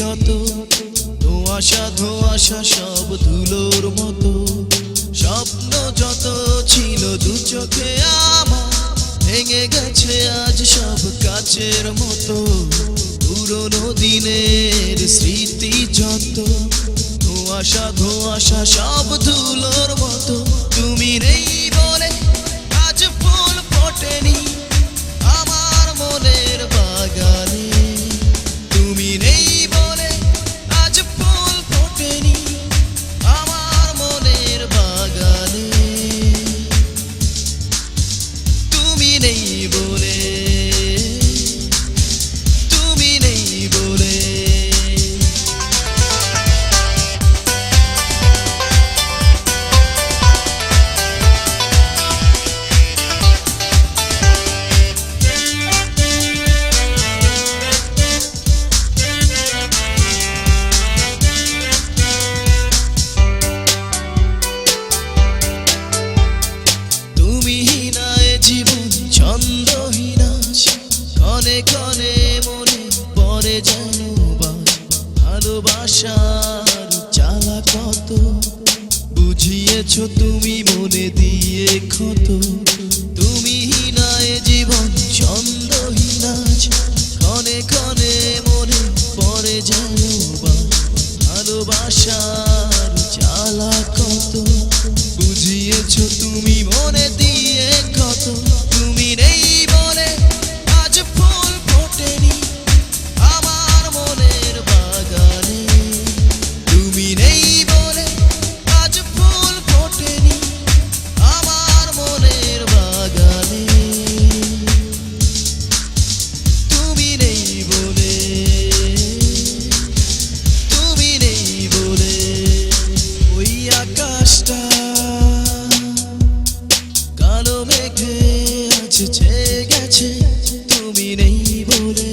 যত, ধোঁয়াশা ধোঁয়াশা সব ধুলোর মতো। স্বপ্ন যত ছিল দু চোখে আমার, ভেঙে গেছে আজ সব কাচের মতো। পুরনো দিনের স্মৃতি যত, ধোঁয়াশা ধোঁয়াশা সব ধুলোর মতো। তুমি নেই বলে আজ ফুল ফোটেনি আমার মনের বাগানে। তুমি নেই বলে আজ ফুল ফোটেনি আমার মনের বাগানে। তুমি নেই বলে, তুমি নেই বলে। ক্ষণে ক্ষণে মনে পড়ে জানোবা ভালোবাসার জ্বালা কত। বুঝিয়েছ তুমি মনে দিয়ে ক্ষত। তুমি হিনায় জীবন ছন্দহীন আজ, ক্ষণে ক্ষণে মনে পড়ে জানোবা ভালোবাসার জ্বালা কত। বুঝিয়েছ তুমি মনে দিয়ে ক্ষত। তুমি নেই বলে আজ ফুল ফোটেনি আমার মনের বাগানে। তুমি নেই বলে আজ ফুল ফোটেনি আমার মনের বাগানে। তুমি নেই বলে, তুমি নেই বলে। ওই আকাশটা কালো মেঘে আছে ছেয়ে গেছে, তুমি নেই বলে।